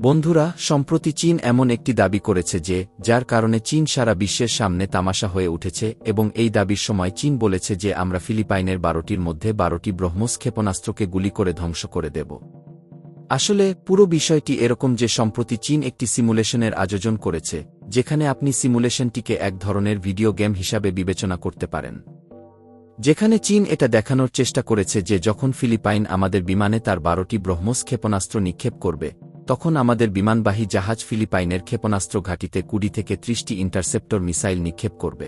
বন্ধুরা, সম্প্রতি চীন এমন একটি দাবি করেছে যে যার কারণে চীন সারা বিশ্বের সামনে তামাশা হয়ে উঠেছে এবং এই দাবির সময় চীন বলেছে যে আমরা ফিলিপাইনের ১২টির মধ্যে ১২টি ব্রহ্মোস ক্ষেপণাস্ত্রকে গুলি করে ধ্বংস করে দেব। আসলে পুরো বিষয়টি এরকম যে সম্প্রতি চীন একটি সিমুলেশনের আয়োজন করেছে, যেখানে আপনি সিমুলেশনটিকে এক ধরনের ভিডিও গেম হিসাবে বিবেচনা করতে পারেন। যেখানে চীন এটা দেখানোর চেষ্টা করেছে যে যখন ফিলিপাইন আমাদের বিমানে তার ১২টি ব্রহ্মোস ক্ষেপণাস্ত্র নিক্ষেপ করবে, তখন আমাদের বিমানবাহী জাহাজ ফিলিপাইনের ক্ষেপণাস্ত্র ঘাঁটিতে ২০ থেকে ৩০টি ইন্টারসেপ্টর মিসাইল নিক্ষেপ করবে,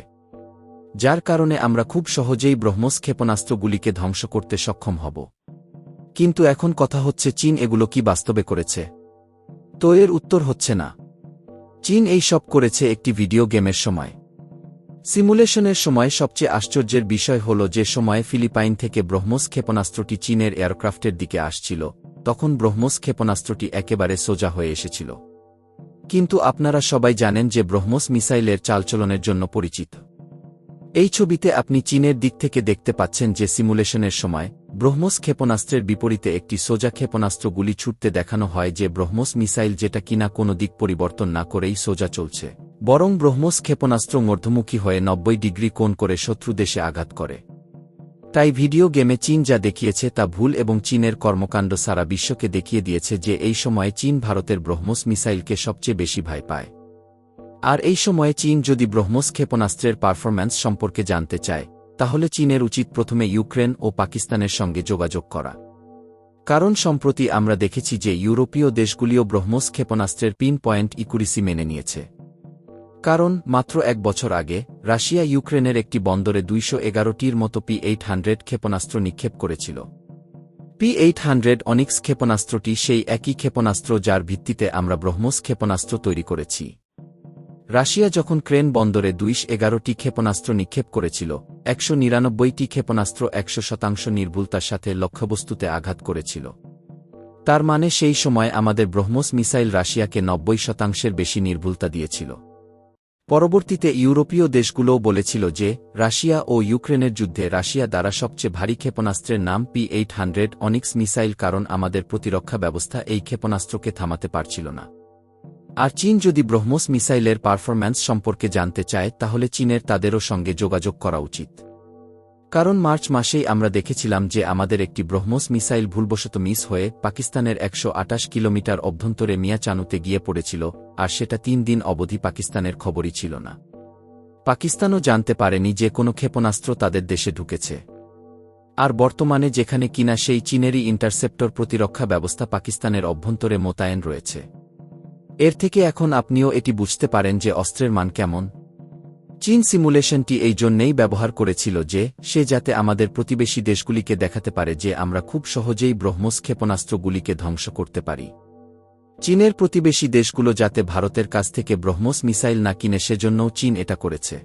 যার কারণে আমরা খুব সহজেই ব্রহ্মোস ক্ষেপণাস্ত্রগুলিকে ধ্বংস করতে সক্ষম হব। কিন্তু এখন কথা হচ্ছে চীন এগুলো কি বাস্তবে করেছে? তো এর উত্তর হচ্ছে না। চীন এই সব করেছে একটি ভিডিও গেমের সময়। সিমুলেশনের সময় সবচেয়ে আশ্চর্যের বিষয় হল যে সময়ে ফিলিপাইন থেকে ব্রহ্মোস ক্ষেপণাস্ত্রটি চীনের এয়ারক্রাফটের দিকে আসছিল, তখন ব্রহ্মোস ক্ষেপণাস্ত্রটি একেবারে সোজা হয়ে এসেছিল। কিন্তু আপনারা সবাই জানেন যে ব্রহ্মোস মিসাইলের চালচলনের জন্য পরিচিত। এই ছবিতে আপনি চীনের দিক থেকে দেখতে পাচ্ছেন যে সিমুলেশনের সময় ব্রহ্মোস ক্ষেপণাস্ত্রের বিপরীতে একটি সোজা ক্ষেপণাস্ত্র গুলি ছুটতে দেখানো হয়, যে ব্রহ্মোস মিসাইল যেটা কিনা কোনো দিক পরিবর্তন না করেই সোজা চলছে, বরং ব্রহ্মোস ক্ষেপণাস্ত্র মধ্যমুখী হয়ে ৯০ ডিগ্রি কোণ করে শত্রু দেশে আঘাত করে। তাই ভিডিও গেমে চীন যা দেখিয়েছে তা ভুল এবং চীনের কর্মকাণ্ড সারা বিশ্বকে দেখিয়ে দিয়েছে যে এই সময়ে চীন ভারতের ব্রহ্মোস মিসাইলকে সবচেয়ে বেশি ভয় পায়। আর এই সময়ে চীন যদি ব্রহ্মোস ক্ষেপণাস্ত্রের পারফরম্যান্স সম্পর্কে জানতে চায়, তাহলে চীনের উচিত প্রথমে ইউক্রেন ও পাকিস্তানের সঙ্গে যোগাযোগ করা। কারণ সম্প্রতি আমরা দেখেছি যে ইউরোপীয় দেশগুলিও ব্রহ্মোস ক্ষেপণাস্ত্রের পিন পয়েন্ট ইকুরিসি মেনে নিয়েছে। কারণ মাত্র ১ বছর আগে রাশিয়া ইউক্রেনের একটি বন্দরে ২১১টির মতো P-800 ক্ষেপণাস্ত্র নিক্ষেপ করেছিল। P-800 অনিক্স ক্ষেপণাস্ত্রটি সেই একই ক্ষেপণাস্ত্র যার ভিত্তিতে আমরা ব্রহ্মোস ক্ষেপণাস্ত্র তৈরি করেছি। রাশিয়া যখন ক্রেন বন্দরে ২১১টি ক্ষেপণাস্ত্র নিক্ষেপ করেছিল, ১৯৯টি ক্ষেপণাস্ত্র ১০০% নির্ভুলতার সাথে লক্ষ্যবস্তুতে আঘাত করেছিল। তার মানে সেই সময় আমাদের ব্রহ্মোস মিসাইল রাশিয়াকে ৯০%-এর বেশি নির্ভুলতা দিয়েছিল। পরবর্তীতে ইউরোপীয় দেশগুলোও বলেছিল যে রাশিয়া ও ইউক্রেনের যুদ্ধে রাশিয়া দ্বারা সবচেয়ে ভারী ক্ষেপণাস্ত্রের নাম P-800 অনিক্স মিসাইল, কারণ আমাদের প্রতিরক্ষা ব্যবস্থা এই ক্ষেপণাস্ত্রকে থামাতে পারছিল না। আর চীন যদি ব্রহ্মোস মিসাইলের পারফরম্যান্স সম্পর্কে জানতে চায়, তাহলে চীনের তাদেরও সঙ্গে যোগাযোগ করা উচিত। কারণ মার্চ মাসেই আমরা দেখেছিলাম যে আমাদের একটি ব্রহ্মোস মিসাইল ভুলবশত মিস হয়ে পাকিস্তানের ১২৮ কিলোমিটার অভ্যন্তরে মিয়াচানুতে গিয়ে পড়েছিল, আর সেটা ৩ দিন অবধি পাকিস্তানের খবরই ছিল না। পাকিস্তানও জানতে পারেনি যে কোনো ক্ষেপণাস্ত্র তাদের দেশে ঢুকেছে। আর বর্তমানে যেখানে কিনা সেই চীনেরই ইন্টারসেপ্টর প্রতিরক্ষা ব্যবস্থা পাকিস্তানের অভ্যন্তরে মোতায়েন রয়েছে। এর থেকে এখন আপনিও এটি বুঝতে পারেন যে অস্ত্রের মান কেমন। চীন সিমুলেশনটি এই জন্যেই ব্যবহার করেছিল যে সে যাতে আমাদের প্রতিবেশী দেশগুলিকে দেখাতে পারে যে আমরা খুব সহজেই ব্রহ্মোস ক্ষেপণাস্ত্রগুলিকে ধ্বংস করতে পারি। চীনের প্রতিবেশী দেশগুলো যাতে ভারতের কাছ থেকে ব্রহ্মোস মিসাইল না কিনে, সেজন্যও চীন এটা করেছে।